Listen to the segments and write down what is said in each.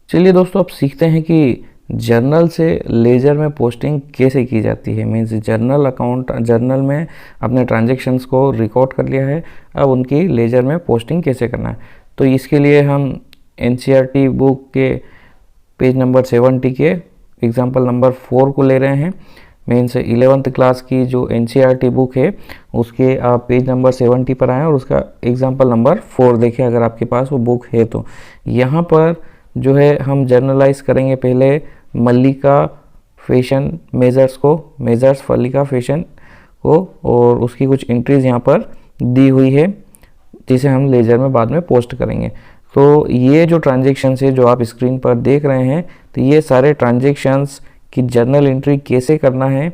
चलिए दोस्तों, अब सीखते हैं कि जर्नल से लेजर में पोस्टिंग कैसे की जाती है। मीन्स जर्नल में अपने ट्रांजैक्शंस को रिकॉर्ड कर लिया है, अब उनकी लेजर में पोस्टिंग कैसे करना है। तो इसके लिए हम एनसीईआरटी बुक के पेज नंबर 70 के एग्जाम्पल नंबर 4 को ले रहे हैं। मीन्स 11th क्लास की जो एनसीईआरटी बुक है उसके आप पेज नंबर 70 पर आएँ और उसका एग्जाम्पल नंबर 4 देखें अगर आपके पास वो बुक है तो। यहाँ पर जो है हम जर्नलाइज करेंगे पहले मल्लिका फैशन मेजर्स मल्लिका फैशन को, और उसकी कुछ एंट्रीज यहाँ पर दी हुई है जिसे हम लेजर में बाद में पोस्ट करेंगे। तो ये जो ट्रांजेक्शन्स है जो आप स्क्रीन पर देख रहे हैं, तो ये सारे ट्रांजेक्शन्स की जर्नल एंट्री कैसे करना है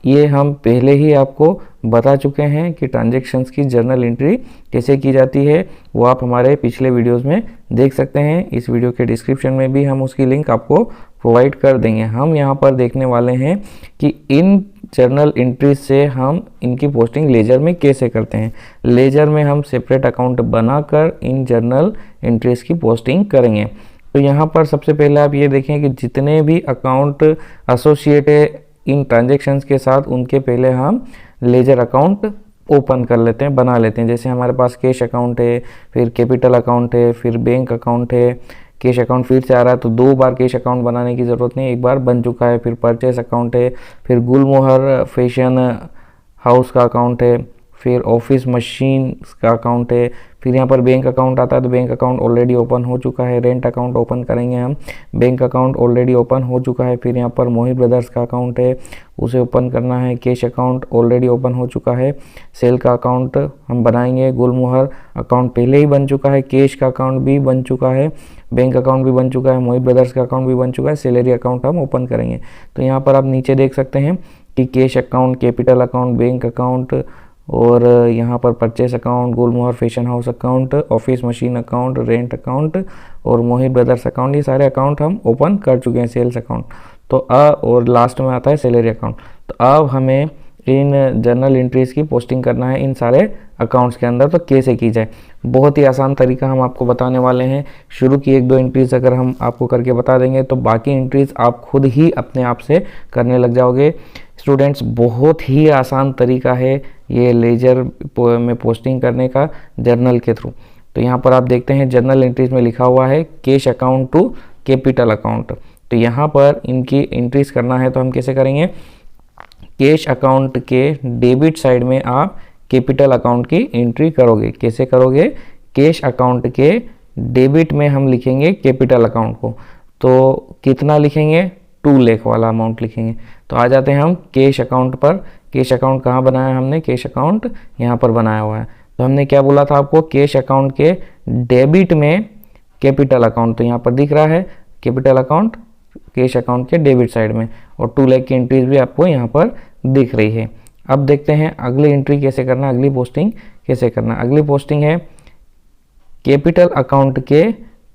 ये हम पहले ही आपको बता चुके हैं कि ट्रांजैक्शंस की जर्नल एंट्री कैसे की जाती है। वो आप हमारे पिछले वीडियोस में देख सकते हैं। इस वीडियो के डिस्क्रिप्शन में भी हम उसकी लिंक आपको प्रोवाइड कर देंगे। हम यहाँ पर देखने वाले हैं कि इन जर्नल एंट्रीज से हम इनकी पोस्टिंग लेजर में कैसे करते हैं। लेजर में हम सेपरेट अकाउंट बनाकर इन जर्नल एंट्रीज की पोस्टिंग करेंगे। तो यहाँ पर सबसे पहले आप ये देखें कि जितने भी अकाउंट एसोसिएट है इन ट्रांजैक्शंस के साथ, उनके पहले हम लेजर अकाउंट ओपन कर लेते हैं, बना लेते हैं। जैसे हमारे पास कैश अकाउंट है, फिर कैपिटल अकाउंट है, फिर बैंक अकाउंट है। कैश अकाउंट फिर से आ रहा है तो 2 बार कैश अकाउंट बनाने की ज़रूरत नहीं, एक बार बन चुका है। फिर परचेस अकाउंट है, फिर गुलमोहर फैशन हाउस का अकाउंट है, फिर ऑफिस मशीन का अकाउंट है। फिर यहाँ पर बैंक अकाउंट आता है तो बैंक अकाउंट ऑलरेडी ओपन हो चुका है। रेंट अकाउंट ओपन करेंगे हम, बैंक अकाउंट ऑलरेडी ओपन हो चुका है। फिर यहाँ पर मोहित ब्रदर्स का अकाउंट है, उसे ओपन करना है। कैश अकाउंट ऑलरेडी ओपन हो चुका है। सेल का अकाउंट हम बनाएंगे। गुलमोहर अकाउंट पहले ही बन चुका है। कैश का अकाउंट भी बन चुका है, बैंक अकाउंट भी बन चुका है, मोहित ब्रदर्स का अकाउंट भी बन चुका है। सैलरी अकाउंट हम ओपन करेंगे। तो यहाँ पर आप नीचे देख सकते हैं कि cash account, capital account, bank account और यहाँ पर purchase account, Gulmohar fashion house account, office machine account, rent account और मोहित ब्रदर्स अकाउंट, ये सारे अकाउंट हम ओपन कर चुके हैं। सेल्स अकाउंट तो और लास्ट में आता है सैलरी अकाउंट। तो अब हमें इन जर्नल एंट्रीज की पोस्टिंग करना है इन सारे अकाउंट्स के अंदर। तो कैसे की जाए, बहुत ही आसान तरीका हम आपको बताने वाले हैं। शुरू की 1-2 एंट्रीज अगर हम आपको करके बता देंगे तो बाकी एंट्रीज आप खुद ही अपने आप से करने लग जाओगे। स्टूडेंट्स, बहुत ही आसान तरीका है ये लेजर में पोस्टिंग करने का जर्नल के थ्रू। तो यहाँ पर आप देखते हैं जर्नल एंट्रीज में लिखा हुआ है cash account to capital account. तो यहाँ पर इनकी एंट्रीज करना है तो हम कैसे करेंगे, कैश अकाउंट के डेबिट साइड में आप कैपिटल अकाउंट की एंट्री करोगे। कैसे करोगे, कैश अकाउंट के डेबिट में हम लिखेंगे कैपिटल अकाउंट को। तो कितना लिखेंगे, 2 लाख वाला अमाउंट लिखेंगे। तो आ जाते हैं हम कैश अकाउंट पर। कैश अकाउंट कहाँ बनाया हमने, कैश अकाउंट यहाँ पर बनाया हुआ है। तो हमने क्या बोला था आपको, कैश अकाउंट के डेबिट में कैपिटल अकाउंट, तो यहाँ पर दिख रहा है कैपिटल अकाउंट कैश अकाउंट के डेबिट साइड में, और 2 लाख की एंट्रीज भी आपको यहाँ पर दिख रही है। अब देखते हैं अगली एंट्री कैसे करना, अगली पोस्टिंग कैसे करना। अगली पोस्टिंग है कैपिटल अकाउंट के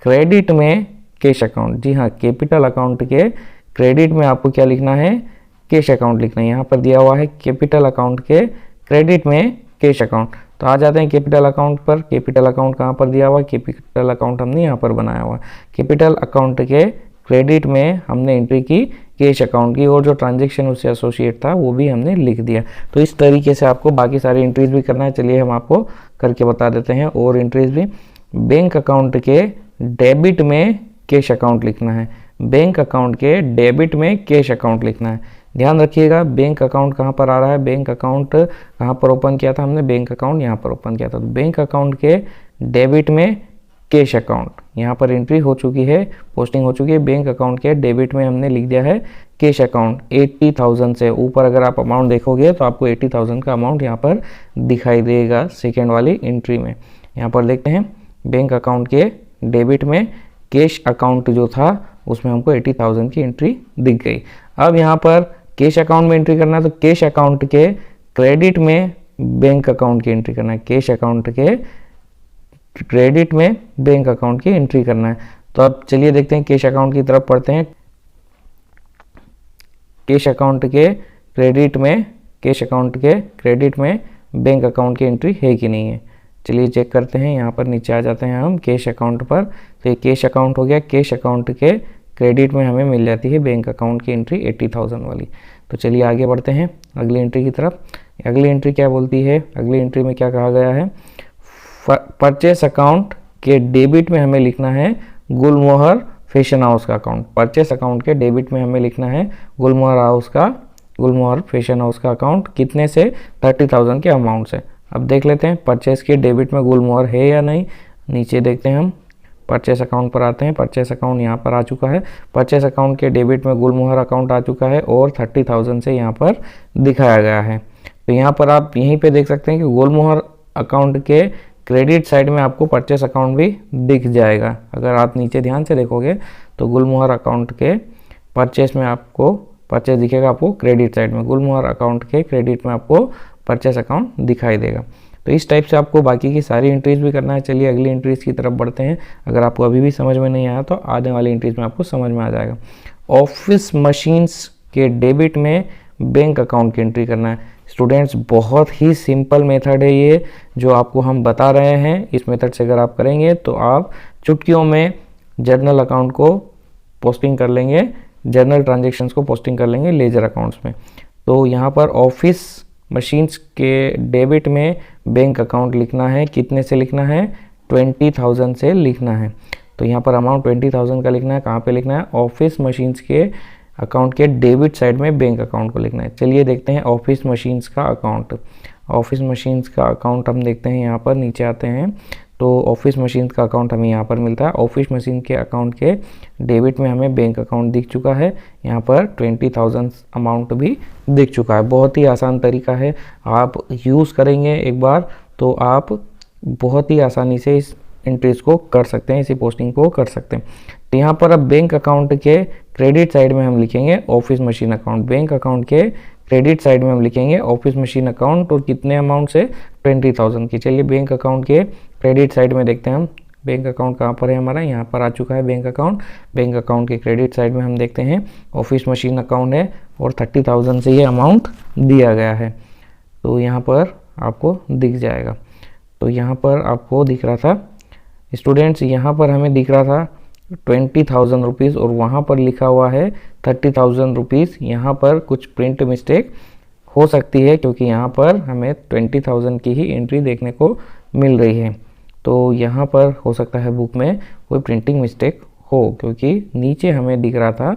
क्रेडिट में कैश अकाउंट। जी हाँ, कैपिटल अकाउंट के क्रेडिट में आपको क्या लिखना है, कैश अकाउंट लिखना है। यहाँ पर दिया हुआ है कैपिटल अकाउंट के क्रेडिट में कैश अकाउंट। तो आ जाते हैं कैपिटल अकाउंट पर। कैपिटल अकाउंट कहाँ पर दिया हुआ है, कैपिटल अकाउंट हमने यहाँ पर बनाया हुआ है। कैपिटल अकाउंट के क्रेडिट में हमने एंट्री की कैश अकाउंट की, और जो ट्रांजैक्शन उससे एसोसिएट था वो भी हमने लिख दिया। तो इस तरीके से आपको बाकी सारी एंट्रीज भी करना है। चलिए हम आपको करके बता देते हैं और एंट्रीज भी। बैंक अकाउंट के डेबिट में कैश अकाउंट लिखना है। बैंक अकाउंट के डेबिट में कैश अकाउंट लिखना है। ध्यान रखिएगा, बैंक अकाउंट कहाँ पर आ रहा है, बैंक अकाउंट कहाँ पर ओपन किया था हमने, बैंक अकाउंट यहाँ पर ओपन किया था। तो बैंक अकाउंट के डेबिट में कैश अकाउंट, यहाँ पर एंट्री हो चुकी है, पोस्टिंग हो चुकी है। बैंक अकाउंट के डेबिट में हमने लिख दिया है कैश अकाउंट। 80,000 से ऊपर अगर आप अमाउंट देखोगे तो आपको 80,000 का अमाउंट यहाँ पर दिखाई देगा सेकेंड वाली एंट्री में। यहाँ पर देखते हैं बैंक अकाउंट के डेबिट में कैश अकाउंट जो था उसमें हमको 80,000 की एंट्री दिख गई। अब यहाँ पर कैश अकाउंट में एंट्री करना है तो कैश अकाउंट के क्रेडिट में बैंक अकाउंट की एंट्री करना है। कैश अकाउंट के क्रेडिट में बैंक अकाउंट की एंट्री करना है। तो अब चलिए देखते हैं कैश अकाउंट की तरफ पढ़ते हैं। कैश अकाउंट के क्रेडिट में, कैश अकाउंट के क्रेडिट में बैंक अकाउंट की एंट्री है कि नहीं है, चलिए चेक करते हैं। यहाँ पर नीचे आ जाते हैं हम कैश अकाउंट पर। तो ये कैश अकाउंट हो गया। कैश अकाउंट के क्रेडिट में हमें मिल जाती है बैंक अकाउंट की एंट्री 80,000 वाली। तो चलिए आगे बढ़ते हैं अगली एंट्री की तरफ। अगली एंट्री क्या बोलती है, अगली एंट्री में क्या कहा गया है, परचेस अकाउंट के डेबिट में हमें लिखना है गुलमोहर फैशन हाउस का अकाउंट। परचेस अकाउंट के डेबिट में हमें लिखना है गुलमोहर फैशन हाउस का अकाउंट। कितने से, 30,000 के अमाउंट से। अब देख लेते हैं परचेस के डेबिट में गुलमोहर है या नहीं। नीचे देखते हैं हम, परचेस अकाउंट पर आते हैं। परचेस अकाउंट यहाँ पर आ चुका है। परचेस अकाउंट के डेबिट में गुलमोहर अकाउंट आ चुका है और 30,000 से यहाँ पर दिखाया गया है। तो यहाँ पर आप यहीं पे देख सकते हैं कि गुलमोहर अकाउंट के क्रेडिट साइड में आपको परचेस अकाउंट भी दिख जाएगा। अगर आप नीचे ध्यान से देखोगे तो गुलमोहर अकाउंट के परचेस में आपको परचेस दिखेगा, आपको क्रेडिट साइड में। गुलमोहर अकाउंट के क्रेडिट में आपको परचेस अकाउंट दिखाई देगा। तो इस टाइप से आपको बाकी की सारी एंट्रीज भी करना है। चलिए अगली एंट्रीज की तरफ बढ़ते हैं। अगर आपको अभी भी समझ में नहीं आया तो आने वाली एंट्रीज में आपको समझ में आ जाएगा। ऑफिस मशीन्स के डेबिट में बैंक अकाउंट की एंट्री करना है। स्टूडेंट्स बहुत ही सिंपल मेथड है ये जो आपको हम बता रहे हैं। इस मेथड से अगर आप करेंगे तो आप चुटकियों में जर्नल अकाउंट को पोस्टिंग कर लेंगे, जर्नल ट्रांजेक्शन्स को पोस्टिंग कर लेंगे लेजर अकाउंट्स में। तो यहाँ पर ऑफिस मशीन्स के डेबिट में बैंक अकाउंट लिखना है। कितने से लिखना है, 20,000 से लिखना है। तो यहाँ पर अमाउंट 20,000 का लिखना है। कहाँ पे लिखना है, ऑफिस मशीन्स के अकाउंट के डेबिट साइड में बैंक अकाउंट को लिखना है। चलिए देखते हैं ऑफिस मशीन्स का अकाउंट। ऑफिस मशीन्स का अकाउंट हम देखते हैं, यहाँ पर नीचे आते हैं तो ऑफिस मशीन का अकाउंट हमें यहाँ पर मिलता है। ऑफिस मशीन के अकाउंट के डेबिट में हमें बैंक अकाउंट दिख चुका है। यहाँ पर 20,000 अमाउंट भी दिख चुका है। बहुत ही आसान तरीका है, आप यूज़ करेंगे एक बार तो आप बहुत ही आसानी से इस एंट्रीज को कर सकते हैं, इसी पोस्टिंग को कर सकते हैं। तो यहाँ पर अब बैंक अकाउंट के क्रेडिट साइड में हम लिखेंगे office machine account. Bank account के क्रेडिट साइड में हम लिखेंगे ऑफिस मशीन अकाउंट और कितने अमाउंट से, 20,000 की। चलिए बैंक अकाउंट के क्रेडिट साइड में देखते हैं हम। बैंक अकाउंट कहाँ पर है हमारा, यहाँ पर आ चुका है बैंक अकाउंट। बैंक अकाउंट के क्रेडिट साइड में हम देखते हैं ऑफिस मशीन अकाउंट है और 30,000 से ये अमाउंट दिया गया है। तो यहाँ पर आपको दिख जाएगा। तो यहाँ पर आपको दिख रहा था स्टूडेंट्स, यहाँ पर हमें दिख रहा था 20,000 रुपीज़ और वहाँ पर लिखा हुआ है 30,000 रुपीज़। यहाँ पर कुछ प्रिंट मिस्टेक हो सकती है क्योंकि यहाँ पर हमें 20,000 की ही एंट्री देखने को मिल रही है। तो यहाँ पर हो सकता है बुक में कोई प्रिंटिंग मिस्टेक हो क्योंकि नीचे हमें दिख रहा था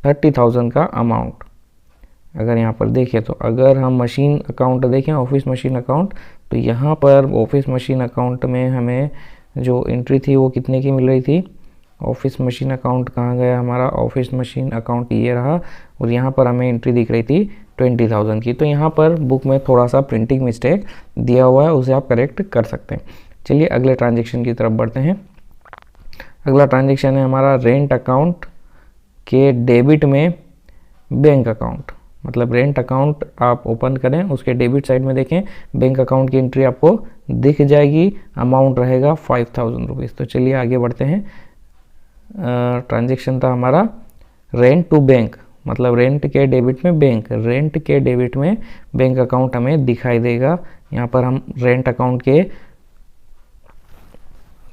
30,000 का अमाउंट। अगर यहाँ पर देखें तो अगर हम मशीन अकाउंट देखें, ऑफिस मशीन अकाउंट, तो यहाँ पर ऑफिस मशीन अकाउंट में हमें जो एंट्री थी वो कितने की मिल रही थी। ऑफिस मशीन अकाउंट कहाँ गया हमारा, ऑफिस मशीन अकाउंट ये रहा और यहाँ पर हमें एंट्री दिख रही थी 20,000 की। तो यहाँ पर बुक में थोड़ा सा प्रिंटिंग मिस्टेक दिया हुआ है, उसे आप करेक्ट कर सकते हैं। चलिए अगले ट्रांजेक्शन की तरफ बढ़ते हैं। अगला ट्रांजेक्शन है हमारा रेंट अकाउंट के डेबिट में बैंक अकाउंट। मतलब रेंट अकाउंट आप ओपन करें, उसके डेबिट साइड में देखें बैंक अकाउंट की एंट्री आपको दिख जाएगी। अमाउंट रहेगा 5,000 रुपीज़। तो चलिए आगे बढ़ते हैं। ट्रांजेक्शन था हमारा रेंट टू बैंक, मतलब रेंट के डेबिट में बैंक, रेंट के डेबिट में बैंक अकाउंट हमें दिखाई देगा। यहाँ पर हम रेंट अकाउंट के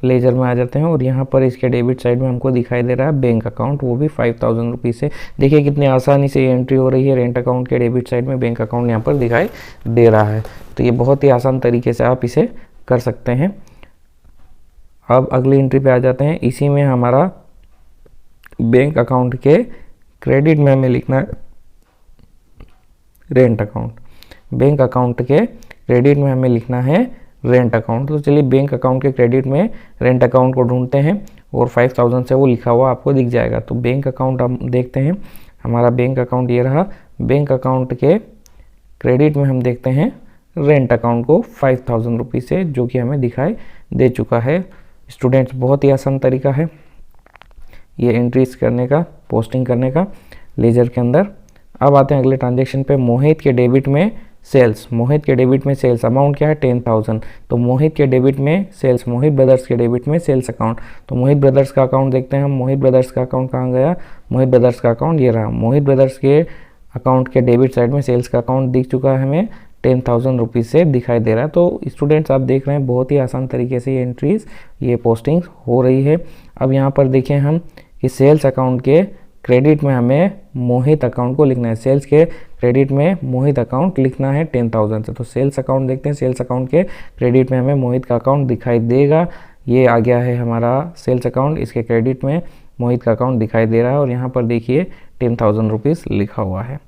लेजर में आ जाते हैं और यहाँ पर इसके डेबिट साइड में हमको दिखाई दे रहा है बैंक अकाउंट, वो भी 5,000 रुपीज़ से। देखिए कितनी आसानी से एंट्री हो रही है। रेंट अकाउंट के डेबिट साइड में बैंक अकाउंट यहाँ पर दिखाई दे रहा है। तो ये बहुत ही आसान तरीके से आप इसे कर सकते हैं। अब अगली एंट्री पे आ जाते हैं। इसी में हमारा बैंक अकाउंट के क्रेडिट में हमें लिखना है रेंट अकाउंट। बैंक अकाउंट के क्रेडिट में हमें लिखना है रेंट अकाउंट। तो चलिए बैंक अकाउंट के क्रेडिट में रेंट अकाउंट को ढूंढते हैं और 5,000 से वो लिखा हुआ आपको दिख जाएगा। तो बैंक अकाउंट हम देखते हैं, हमारा बैंक अकाउंट ये रहा। बैंक अकाउंट के क्रेडिट में हम देखते हैं रेंट अकाउंट को 5,000 रुपीज़ से, जो कि हमें दिखाई दे चुका है। स्टूडेंट्स बहुत ही आसान तरीका है ये एंट्रीज करने का, पोस्टिंग करने का लेजर के अंदर। अब आते हैं अगले ट्रांजेक्शन पे। मोहित के डेबिट में सेल्स, मोहित के डेबिट में सेल्स अमाउंट क्या है 10,000। तो मोहित के डेबिट में सेल्स, मोहित ब्रदर्स के डेबिट में सेल्स अकाउंट। तो मोहित ब्रदर्स का अकाउंट देखते हैं हम। मोहित ब्रदर्स का अकाउंट कहाँ गया, मोहित ब्रदर्स का अकाउंट ये रहा। मोहित ब्रदर्स के अकाउंट के डेबिट साइड में सेल्स का अकाउंट दिख चुका है हमें 10,000 रुपीज़ से दिखाई दे रहा है। तो स्टूडेंट्स आप देख रहे हैं बहुत ही आसान तरीके से ये एंट्रीज, ये पोस्टिंग हो रही है। अब यहाँ पर देखें हम कि सेल्स अकाउंट के क्रेडिट में हमें मोहित अकाउंट को लिखना है। सेल्स के क्रेडिट में मोहित अकाउंट लिखना है 10,000 से। तो सेल्स अकाउंट देखते हैं, सेल्स अकाउंट के क्रेडिट में हमें मोहित का अकाउंट दिखाई देगा। ये आ गया है हमारा सेल्स अकाउंट, इसके क्रेडिट में मोहित का अकाउंट दिखाई दे रहा है और यहाँ पर देखिए 10,000 रुपीज़ लिखा हुआ है।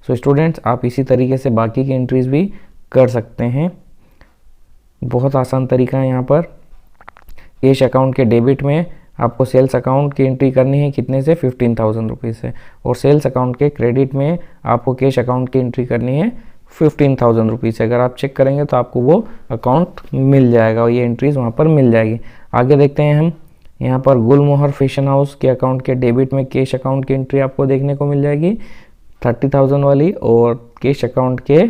सो स्टूडेंट्स आप इसी तरीके से बाकी की एंट्रीज भी कर सकते हैं, बहुत आसान तरीका है। यहाँ पर कैश अकाउंट के डेबिट में आपको सेल्स अकाउंट की एंट्री करनी है कितने से, 15,000 रुपीज़ से, और सेल्स अकाउंट के क्रेडिट में आपको कैश अकाउंट की एंट्री करनी है 15,000 रुपीज़ से। अगर आप चेक करेंगे तो आपको वो अकाउंट मिल जाएगा और ये एंट्रीज वहाँ पर मिल जाएगी। आगे देखते हैं हम, यहाँ पर गुलमोहर फैशन हाउस के अकाउंट के डेबिट में कैश अकाउंट की एंट्री आपको देखने को मिल जाएगी 30,000 वाली, और कैश अकाउंट के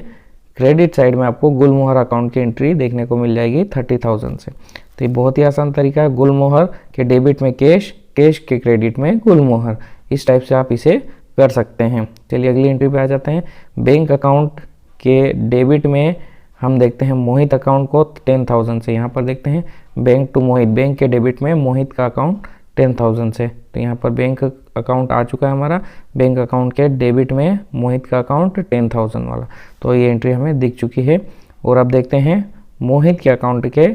क्रेडिट साइड में आपको गुलमोहर अकाउंट की एंट्री देखने को मिल जाएगी 30,000 से। तो ये बहुत ही आसान तरीका है, गुलमोहर के डेबिट में कैश, कैश के क्रेडिट में गुलमोहर, इस टाइप से आप इसे कर सकते हैं। चलिए अगली एंट्री पे आ जाते हैं। बैंक अकाउंट के डेबिट में हम देखते हैं मोहित अकाउंट को 10,000 से। यहाँ पर देखते हैं बैंक टू मोहित, बैंक के डेबिट में मोहित का अकाउंट 10,000 से। तो यहाँ पर बैंक अकाउंट आ चुका है हमारा, बैंक अकाउंट के डेबिट में मोहित का अकाउंट 10,000 वाला, तो ये एंट्री हमें दिख चुकी है। और अब देखते हैं मोहित के अकाउंट के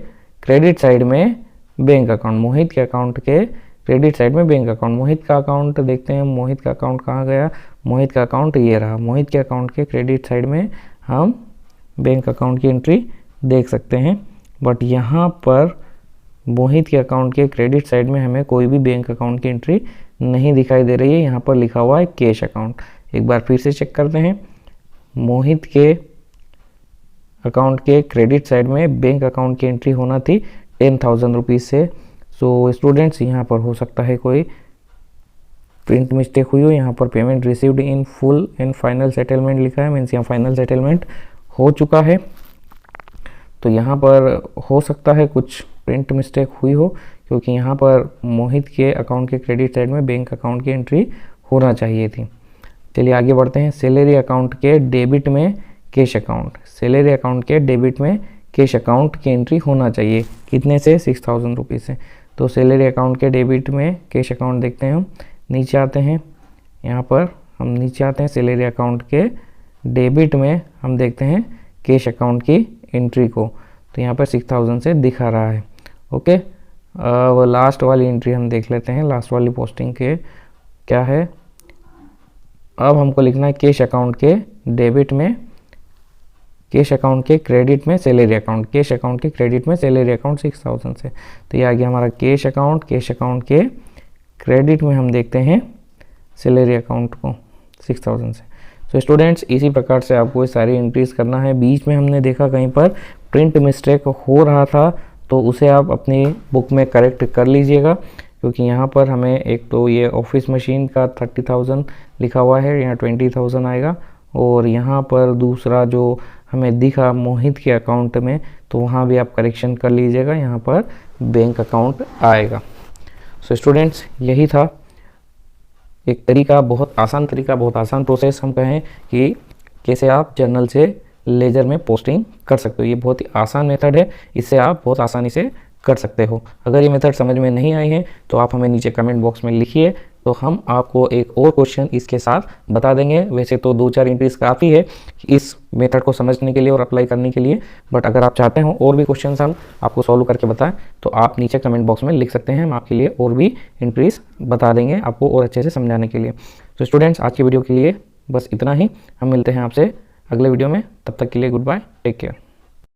क्रेडिट साइड में बैंक अकाउंट, मोहित के अकाउंट के क्रेडिट साइड में बैंक अकाउंट, मोहित का अकाउंट देखते हैं, मोहित का अकाउंट कहाँ गया, मोहित का अकाउंट ये रहा। मोहित के अकाउंट के क्रेडिट साइड में हम बैंक अकाउंट की एंट्री देख सकते हैं, बट यहाँ पर मोहित के अकाउंट के क्रेडिट साइड में हमें कोई भी बैंक अकाउंट की एंट्री नहीं दिखाई दे रही है। यहाँ पर लिखा हुआ है कैश अकाउंट। एक बार फिर से चेक करते हैं, मोहित के अकाउंट के क्रेडिट साइड में बैंक अकाउंट की एंट्री होना थी 10,000 रुपीज़ से। सो स्टूडेंट्स यहाँ पर हो सकता है कोई प्रिंट मिस्टेक हुई हो, यहाँ पर payment received in full and final settlement लिखा है, मीन्स यहाँ फाइनल सेटलमेंट हो चुका है। तो यहाँ पर हो सकता है कुछ प्रिंट मिस्टेक हुई हो, क्योंकि यहाँ पर मोहित के अकाउंट के क्रेडिट साइड में बैंक अकाउंट की एंट्री होना चाहिए थी। चलिए आगे बढ़ते हैं। सैलरी अकाउंट के डेबिट में कैश अकाउंट, सैलरी अकाउंट के डेबिट में कैश अकाउंट की एंट्री होना चाहिए कितने से, 6,000 रुपीज़ से। तो सैलरी अकाउंट के डेबिट में कैश अकाउंट देखते हैं हम, नीचे आते हैं, यहाँ पर हम नीचे आते हैं, सैलरी अकाउंट के डेबिट में हम देखते हैं कैश अकाउंट की एंट्री को, तो यहाँ पर 6,000 से दिखा रहा है। ओके, वो लास्ट वाली एंट्री हम देख लेते हैं, लास्ट वाली पोस्टिंग के क्या है। अब हमको लिखना है कैश अकाउंट के डेबिट में, कैश अकाउंट के क्रेडिट में सैलरी अकाउंट, कैश अकाउंट के क्रेडिट में सैलरी अकाउंट 6,000 से। तो ये आ गया हमारा कैश अकाउंट, कैश अकाउंट के क्रेडिट में हम देखते हैं सैलरी अकाउंट को 6,000 से। तो स्टूडेंट्स इसी प्रकार से आपको ये सारी एंट्रीज करना है। बीच में हमने देखा कहीं पर प्रिंट मिस्टेक हो रहा था, तो उसे आप अपनी बुक में करेक्ट कर लीजिएगा, क्योंकि यहाँ पर हमें एक तो ये ऑफिस मशीन का 30,000 लिखा हुआ है, यहाँ 20,000 आएगा, और यहाँ पर दूसरा जो हमें दिखा मोहित के अकाउंट में, तो वहाँ भी आप करेक्शन कर लीजिएगा, यहाँ पर बैंक अकाउंट आएगा। सो स्टूडेंट्स यही था एक तरीका, बहुत आसान तरीका, बहुत आसान प्रोसेस हम कहें कि कैसे आप जर्नल से लेजर में पोस्टिंग कर सकते हो। ये बहुत ही आसान मेथड है, इससे आप बहुत आसानी से कर सकते हो। अगर ये मेथड समझ में नहीं आई है तो आप हमें नीचे कमेंट बॉक्स में लिखिए, तो हम आपको एक और क्वेश्चन इसके साथ बता देंगे। वैसे तो 2-4 एंट्रीज काफ़ी है इस मेथड को समझने के लिए और अप्लाई करने के लिए, बट अगर आप चाहते हो और भी क्वेश्चन हम आपको सॉल्व करके बताएं तो आप नीचे कमेंट बॉक्स में लिख सकते हैं, हम आपके लिए और भी एंट्रीज बता देंगे आपको और अच्छे से समझाने के लिए। तो स्टूडेंट्स आज की वीडियो के लिए बस इतना ही, हम मिलते हैं आपसे अगले वीडियो में, तब तक के लिए गुड बाय, टेक केयर।